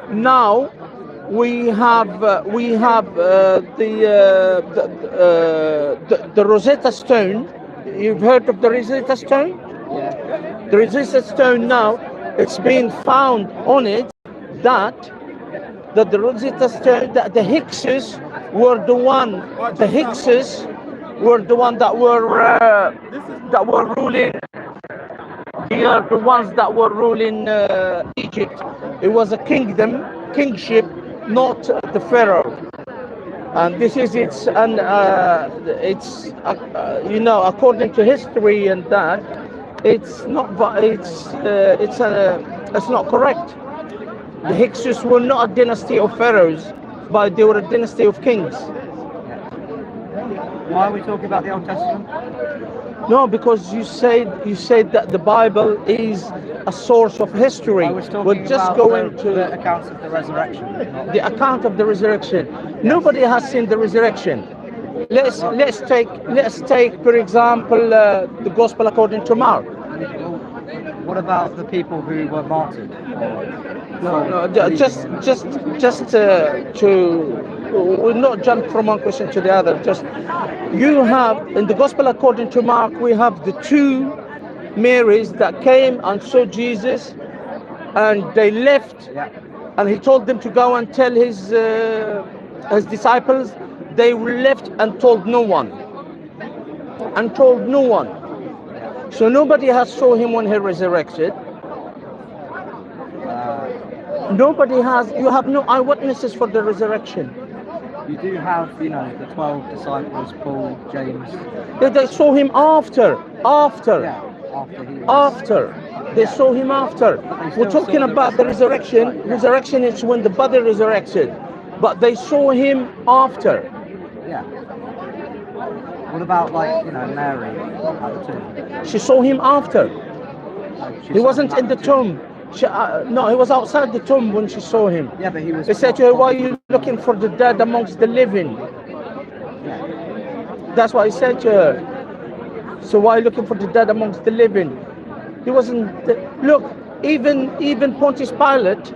Now we have the Rosetta Stone. You've heard of the Rosetta Stone? Yeah. The Rosetta Stone now, it's been found on it that the Rosetta Stone, that the Hickses were the one, the Hickses were the one that were ruling. They are the ones that were ruling Egypt. It was a kingship, not the pharaoh. And this is according to history and that, it's not correct. The Hyksos were not a dynasty of pharaohs, but they were a dynasty of kings. Why are we talking about the Old Testament? No, because you said that the Bible is a source of history. I was talking We're just about going to the accounts of the resurrection. the account of the resurrection. Nobody has seen the resurrection. Let's take for example the Gospel according to Mark. What about the people who were martyred? We'll not jump from one question to the other. Just you have in the Gospel according to Mark, we have the two Marys that came and saw Jesus, and they left, and he told them to go and tell his disciples. They left and told no one, So nobody has saw him when he resurrected. Nobody has. You have no eyewitnesses for the resurrection. You do have, the 12 disciples, Paul, James. They saw him after. Yeah, After. They saw him after. We're talking about the resurrection. Resurrection is when the body resurrected. But they saw him after. Yeah. What about, Mary at the tomb? She saw him after. He wasn't in the tomb. No, he was outside the tomb when she saw him. Yeah, but he was... He said to her, why are you looking for the dead amongst the living? Yeah. That's what he said to her. So why are you looking for the dead amongst the living? He wasn't... Look, even Pontius Pilate,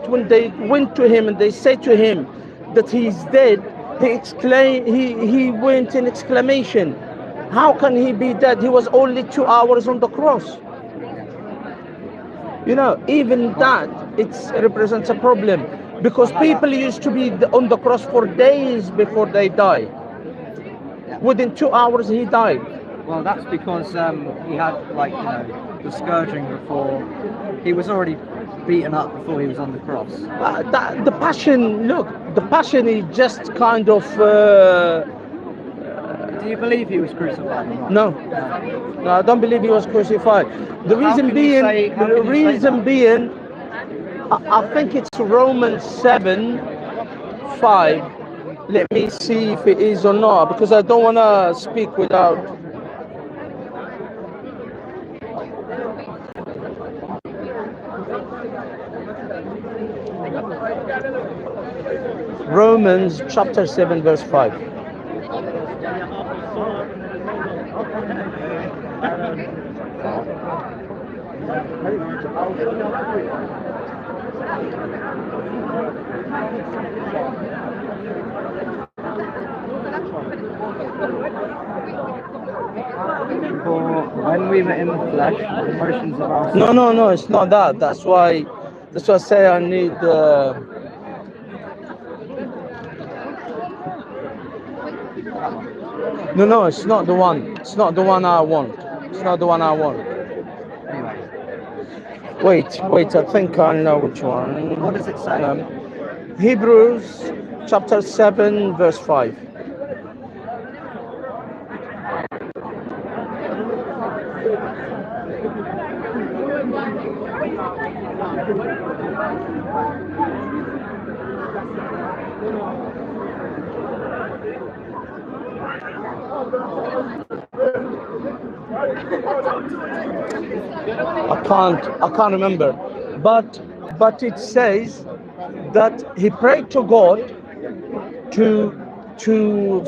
when they went to him and they said to him that he's dead, he went in exclamation. How can he be dead? He was only 2 hours on the cross. Even that, it represents a problem, because people used to be on the cross for days before they died. Within 2 hours, he died. Well, that's because he had, the scourging before. He was already beaten up before he was on the cross. The passion is just kind of... Do you believe he was crucified or not? No, I don't believe he was crucified. The reason being, I think it's Romans 7:5. Let me see if it is or not, because I don't want to speak without... Romans chapter 7 verse 5. For when we were in the flesh, the motions of our... No, it's not that. That's why I say I need... No, it's not the one. It's not the one I want. Wait, I think I know which one. What does it say? Hebrews chapter 7 verse 5. I can't remember, but it says that he prayed to God to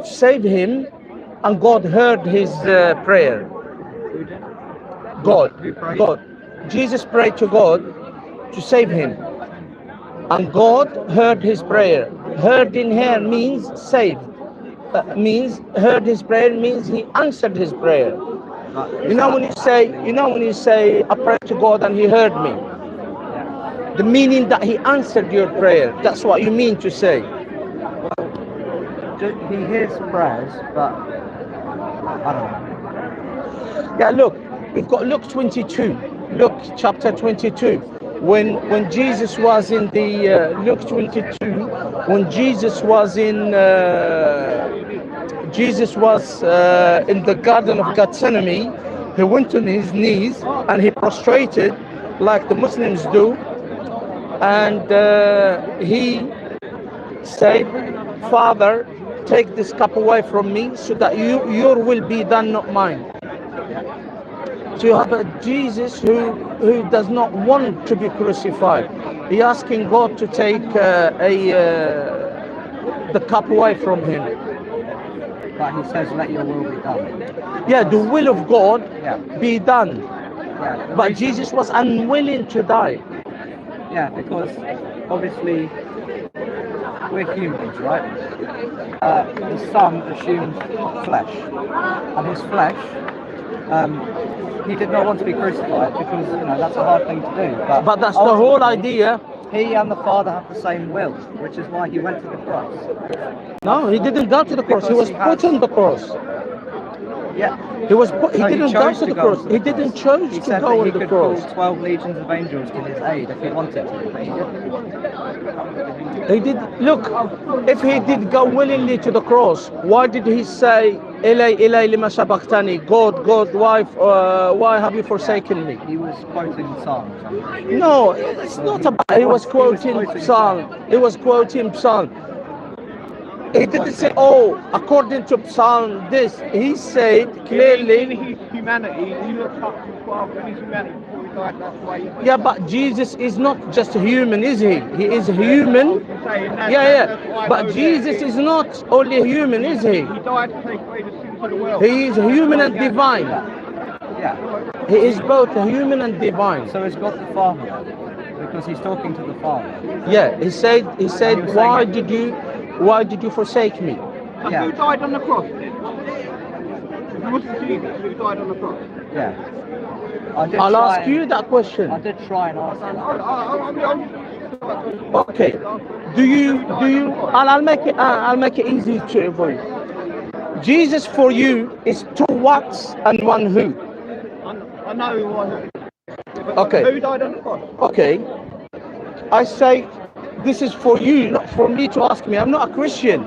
save him, and God heard his prayer. God. Jesus prayed to God to save him. and God heard his prayer. Heard in here means saved. Means heard his prayer means he answered his prayer. You know when you say I prayed to God and he heard me. The meaning that he answered your prayer. That's what you mean to say. He hears prayers, but I don't know. Yeah, look, we've got Luke 22. Luke chapter 22. When Jesus was in the Luke 22, when Jesus was in the Garden of Gethsemane, he went on his knees and he prostrated like the Muslims do, and he said, Father, take this cup away from me so that your will be done, not mine. So you have a Jesus who does not want to be crucified. He asking God to take the cup away from him. But he says, let your will be done. Yeah, the will of God be done. Yeah, But Jesus was unwilling to die. Yeah, because obviously we're humans, right? The Son assumed flesh, and his flesh, he did not want to be crucified because that's a hard thing to do. But that's the whole idea. He and the Father have the same will, which is why he went to the cross. No, he didn't go to the cross. He was put on the cross. Yeah. He didn't go to the cross. He didn't choose He to said go that on he the could cross. call 12 legions of angels to his aid if he wanted to, but he didn't. He did. Look, if he did go willingly to the cross, why did he say, Eli, Eli, lima sabachthani? God, God, why have you forsaken me? He was quoting Psalms. No, it's not about. He was quoting Psalm. He was quoting Psalm. He didn't say, oh, according to Psalm this. He said clearly. In his humanity, he looked up to the Father in his humanity before he died. That's why he. Yeah, but Jesus is not just human, is he? He is human. But Jesus is not only human, is he? He died to take away the sins of the world. He is human and divine. Yeah. He is both human and divine. So is God the Father? Because he's talking to the Father. Yeah, he said, why did you forsake me? And who died on the cross then? It wasn't Jesus who died on the cross. Yeah. I'll ask you that question. I did try and ask him. Okay. Do you? I'll make it easy to avoid. Jesus for you is two whats and one who. I know one. Okay. Who died on the cross? Okay. I say this is for you, not for me to ask me. I'm not a Christian.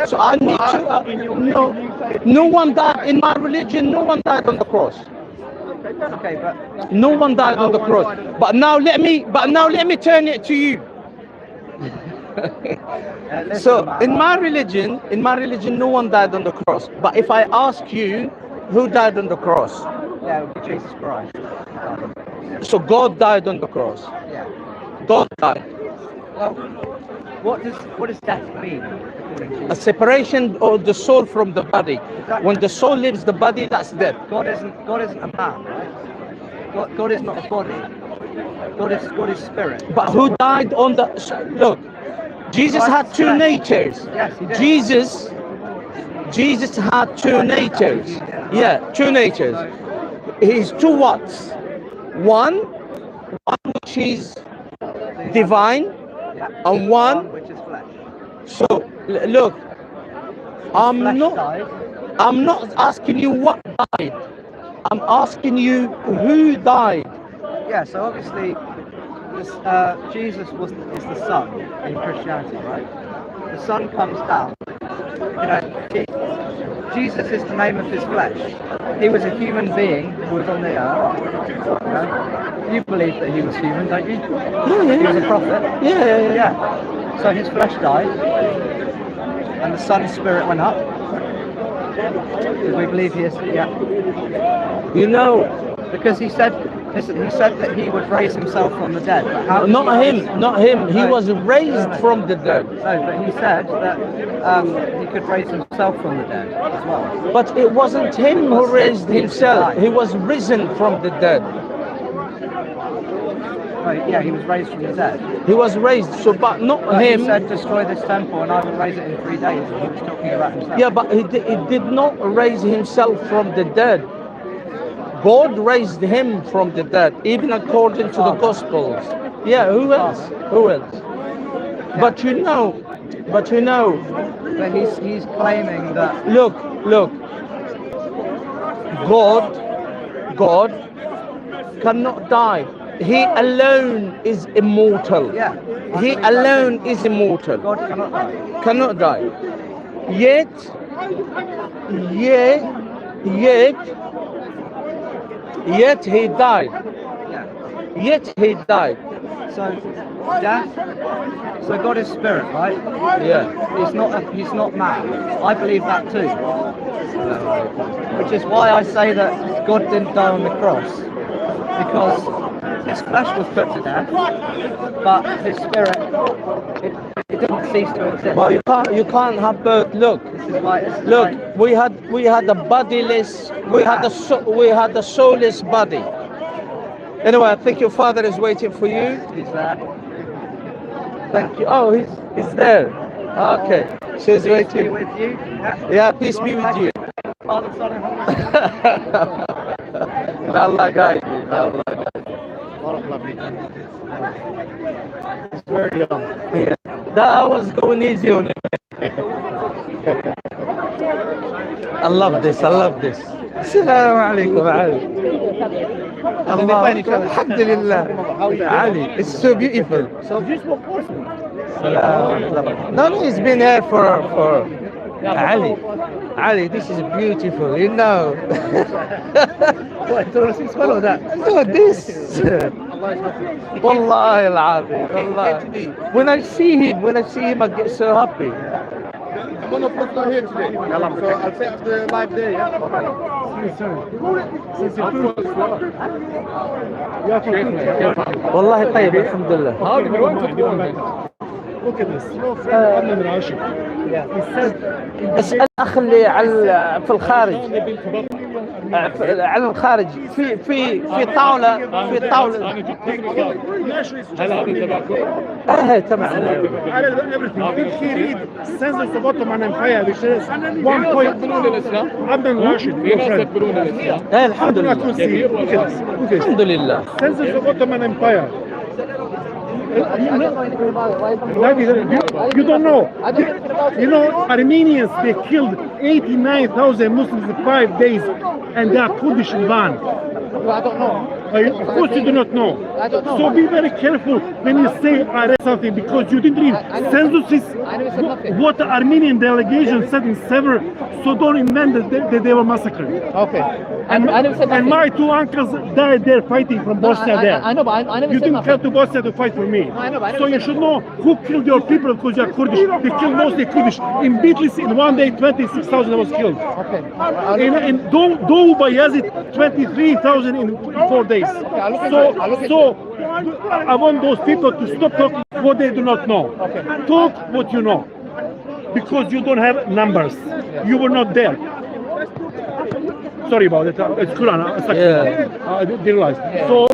So I need to. No one died in my religion. No one died on the cross. Okay, but No one died on the cross. But now let me turn it to you. So in my religion, no one died on the cross. But if I ask you, who died on the cross? yeah, it would be Jesus Christ. So God died on the cross. Yeah. God died. Well, what does death mean according to you? A separation of the soul from the body. When the soul leaves the body, that's death. God isn't a man, right? God is not a body. God is spirit. But who died on the look? Jesus had two natures. Yes, he did. Jesus had two natures. Yeah, two natures. He's two whats. One which is divine, and one. Which is flesh. So look, I'm Flesh not asking you what died. I'm asking you who died. Yeah, so obviously Jesus is the Son in Christianity, right? The Son comes down. Jesus is the name of his flesh. He was a human being who was on the earth. You believe that he was human, don't you? Yeah. He was a prophet. Yeah. So his flesh died, and the Son's spirit went up. Because we believe he is, You know, because he said that he would raise himself from the dead. But how did not him. He was raised from the dead. No, but he said that he could raise himself from the dead as well. But it wasn't him who raised himself. He was risen from the dead. Right, yeah, he was raised from the dead. He was raised, so but not But him. he said, destroy this temple and I will raise it in 3 days. And he was talking about himself. Yeah, but he did not raise himself from the dead. God raised him from the dead, even according to the Gospels. Yeah, who else? Who else? But you know, But he's claiming that. look, God cannot die. He alone is immortal. Yeah. He alone is immortal. God cannot die. Cannot die. Yet he died. Yeah. Yet he died. So death. So God is spirit, right? Yeah. He's not man. I believe that too. Which is why I say that God didn't die on the cross, because his flesh was put to death, but his spirit it didn't cease to exist. But you can't have both. Look, This is why it's look. like, We had a bodiless. We had a soulless body. Anyway, I think your father is waiting for you. he's there. Thank you. Oh, he's there. Okay. She's Be waiting. with you. Yeah, peace be with you. Father, Son, and Holy Spirit. Allah guide you. Allah guide It's very young. you. Yeah. That was going easy on him. I love this. I love this. Assalamu alaikum, Ali. Allah. Alhamdulillah. Ali, it's so beautiful. So you spoke Portuguese? No, he's been here for Ali. Ali, this is beautiful, you know. What, don't speak Spanish or that? No, this. Wallahi al-azim, wallahi. When I see him, I get so happy. I'm gonna put her here today. So I'll set the live there, yeah? والله طيب الحمد لله. Look at this. No friend, I'm in Rashid. اسأل اخ اللي على في الخارج على الخارج في طاولة تمام. Did he read Census of Ottoman Empire, which is 1 point? Abdul Rashid. الحمد لله. Look at this. الحمد لله. Census of Ottoman Empire. You don't know. You know, Armenians, they killed 89,000 Muslims in 5 days, and they are Kurdish in ban. I don't know. Of course you do not know. I don't know. So be very careful when you say I read something, because you didn't read. I know. Census is I never said nothing. what the Armenian delegation said in Sever, so don't invent that they were massacred. Okay. I never said And nothing. my 2 uncles died there fighting from Bosnia there. I know, but I never You said didn't nothing. come to Bosnia to fight for me. No, I know, but I So never you said should know who killed your people, because you are Kurdish. They killed mostly Kurdish. In Bitlis, in one day, 26,000 was killed. Okay. In Doğu Bayazid, 23,000 in 4 days. I'll look into it. I'll look into So I want those people to stop talking what they do not know. Okay. Talk what you know, because you don't have numbers. You were not there. Sorry about it. It's Quran. I didn't realize. So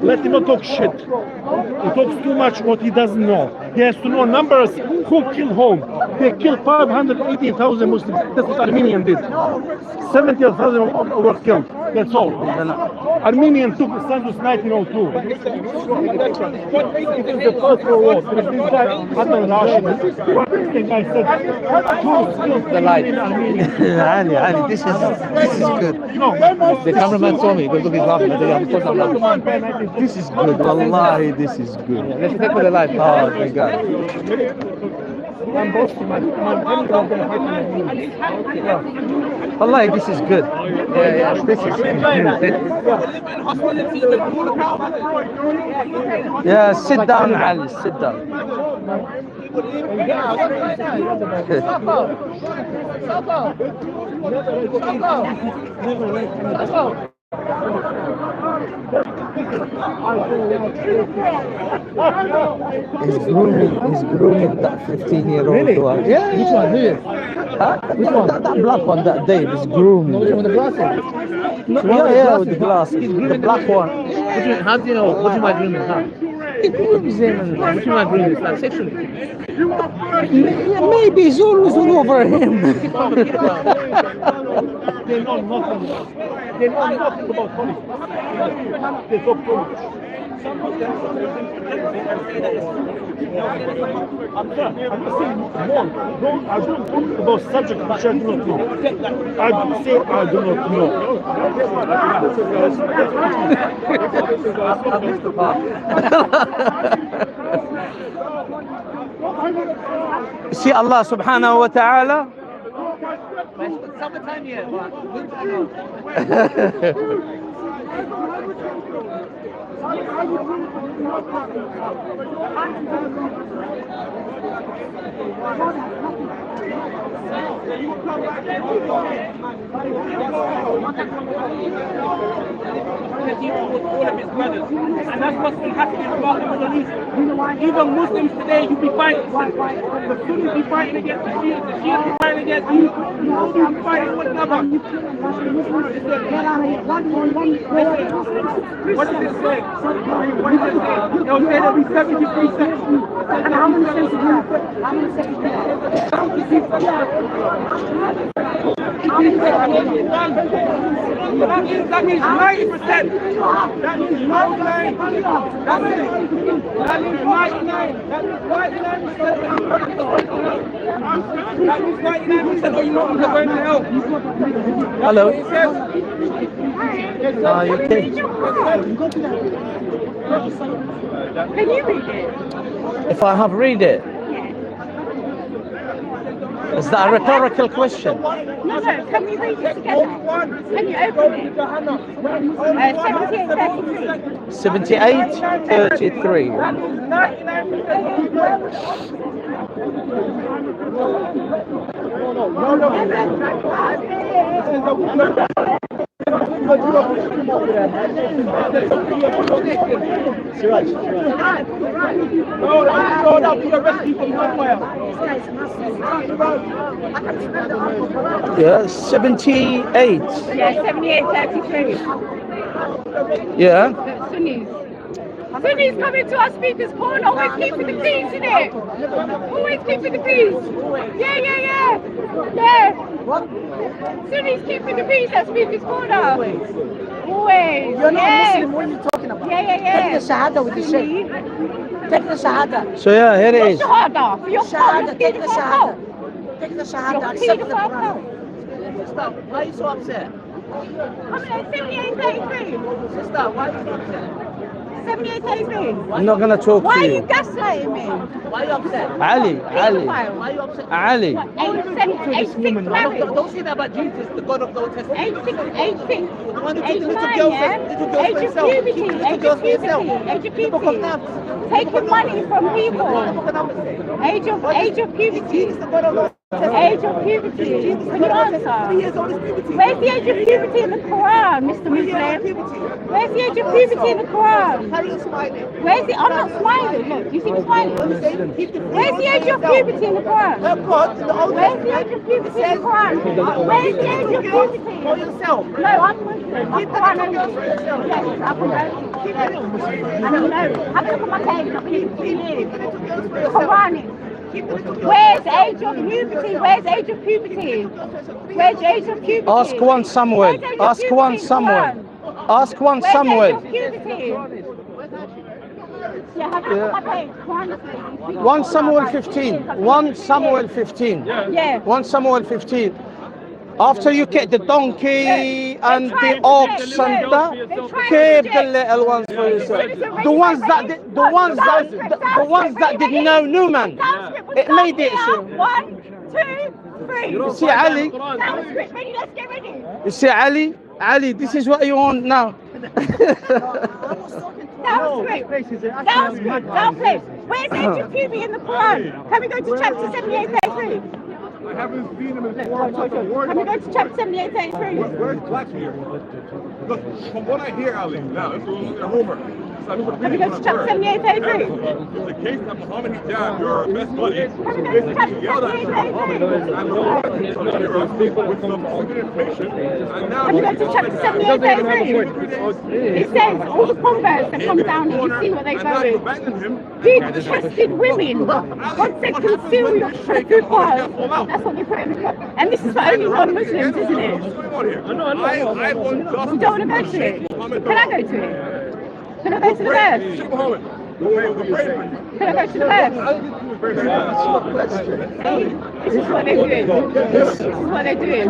let him not talk shit. He talks too much what he doesn't know. He has to know numbers. Who killed whom? They killed 580,000 Muslims. That's what Armenian did. 70,000 were killed. That's all. Armenian took the census 1902. It is the First World War. There's this guy, Adnan Rashid. The guy said, the light. Ali, this is good. No, The cameraman saw me. Look, he's laughing. I said, of course I'm laughing. This is good. Wallahi, this is good. Let's take for the live. Oh my God. I'm boasting. My friends are going to fight me. Wallahi, this is good. This is Yeah, sit down, Ali. Sit down. He's grooming that 15-year-old. Really? One. Yeah. Which one? Who is? Huh? Which one? That black one, that Dave is grooming. Which one with the glasses? Yeah, with the glasses. He's The grooming black one. How do you know? What am I grooming? How? يقولون زي ما What do you agree with that section? maybe it's always all over him. They know nothing. They know nothing about politics. They talk too much. I'm not saying wrong. I don't talk about subject which I do not know. I do say I do not know. See Allah subhanahu wa ta'ala. Summertime here. All of his brothers, and that's what's been happening throughout the Middle East. Even Muslims today, you be fighting the Sunnis be fighting against the Shias be fighting against you, be fighting one another. What does it say? What does it say? They'll say there'll be 73 sections. And how many sections do you put? How many sections do you put? That means 90%. That means 99. That means 99. That means 99%. That means 99% of you know are going to hell. Hello. It says. Are you okay? Can you read it? If I have read it, is that a rhetorical question? No, can we read it together? Can you open it? 78, 33. 78, 33. Yeah, 78. Yeah, 78, 33. Yeah. Sunnis. Sunnis coming to our speakers corner, always keeping the peace, innit? Always keeping the peace. Yeah. Yeah. Sunnis keeping the peace at speakers corner. Always. You're not Muslim, what are you talking about? Yeah. Take the Shahada with the Sheikh. Take the Shahada. So yeah, here it is. Shahada. For your Shahada, take the Shahada. Take the Shahada, accept the Quran. Sister, why are you so upset? I'm at 78, 33. Sister, why are you so upset? 78, 33. I'm not gonna talk Why to are you you. gaslighting me? Why are you upset? Ali. Why are you upset? Ali. 86 marriage. Don't say that about Jesus, the God of the Old Testament. 86. You want to teach the little 89, girls, yeah? little girls for Age of yourself. puberty, Teach the little age girls of for yourself. puberty, age of The book of puberty. Numbers. Taking money from What people. the book of Numbers say? Age of puberty. Jesus, the God of the Old Testament. Age of puberty. Can you 3 answer? years old is puberty. Where's the age of puberty in the Quran, Mr. 3 years old Muslim? puberty. Where's the age of puberty in the Quran? Carry on smiling. Where's the? I'm not smiling. Look, you see me smiling? Where's the age of puberty in the Quran? God in the Old Where's the age of puberty in the Quran? Where's the age of puberty? For yourself. No, I'm Muslim. I'm Quran only. Yes, I'm Muslim. I don't know. Have a look at my page. Quranic. Where's age of puberty? Where's age of puberty? Where's age of puberty? Ask one Samuel. Ask one Samuel. Ask one Samuel. Yeah, have a look at my page. Quran. 1 Samuel 15. 1 Samuel 15. Yeah. 1 Samuel 15. After you get the donkey and the ox and that, keep the little ones for yourself. The ones that didn't know knew, man. It made it so. 1, 2, 3. You see Ali? Ready, let's get ready. You see Ali? Ali, this is what you want now. Downplay. Where's age of puberty in the Quran? Can we go to chapter 78, 33? I haven't seen him in the Quran. Can we go to chapter 78, 33? Where's Black here? Look, from what I hear, Ali, now, it's Homer. Have you got to chapter 78, 33? It's the case that Muhammad hijab, your best buddy, Have you got to chapter 78, 33? with some secret information, and now Have you got to chapter 78, 33? It says, all the converts that come down here, you see what they go in. abandon him. Big chested women. God said, conceal your good wives. That's what they put in the book. And this is for only non-Muslims, isn't it? What's going on here? I want You justice. don't want to go to it? Can I go to it? Can I go to the verse? Sheikh Muhammad. Can I go to the verse? This is what they're doing. This is what they're doing.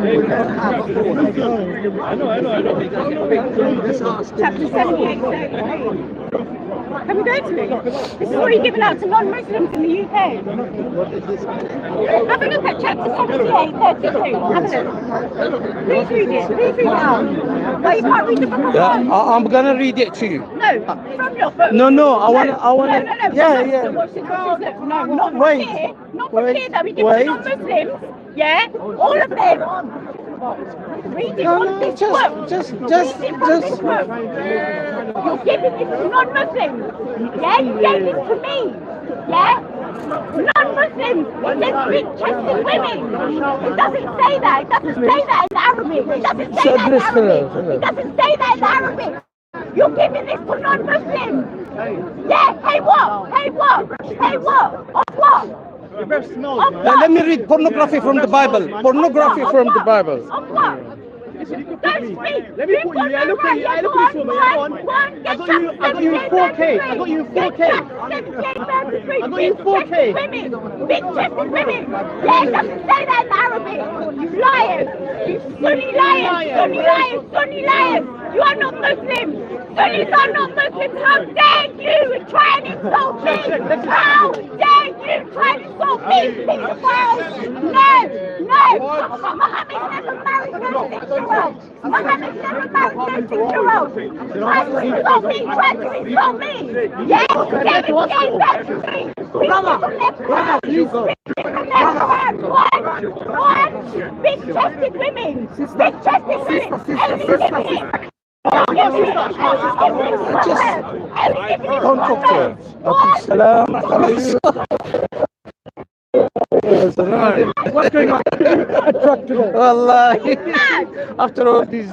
Chapter 78, 33. Can we go to it? This is what you're giving out to non-Muslims in the UK. Have a look at chapter 78, 32. Have a look. Please read it. Please read it out. No, you can't read the book of Yeah, God. I'm gonna read it to you. No, from your book. No, I wanna, No, yeah. Watch this, no, not Wait, from here. Not from wait, here that we give wait. to non-Muslims. Yeah, all of them. Read it on this book. just. Read it from this book. You're giving this to non-Muslims. Yeah, you gave this to me. Yeah? Non-Muslims. It says big-chested women. It doesn't say that. It doesn't say that in Arabic. It doesn't say that in Arabic. It doesn't say that in Arabic. You're giving this to non-Muslims. Yeah, hey what? Hey what? Hey what? Of what? Of what? Let me read pornography from the Bible. Pornography from the Bible. Of what? Don't speak. Let me put you. Yeah, look at you. I look at you. I got you in 4K. I got you in 4K. I got you in 4K. Women, big-chested women. Yeah, it doesn't say that in Arabic. You liars. You Sunni liars. Sunni liars. Sunni liars. You are not Muslims. Sunnis are not Muslims. How dare you try and insult me? How dare you try and insult me, pedophiles? No. Muhammad never married no 6-year-old. Muhammad never married no 6-year-old. Try to insult me. Try to insult me. Yes, that to me. What? Big-chested women. Big-chested women. Don't talk to her. Salam. What's going on? Wallahi. After all these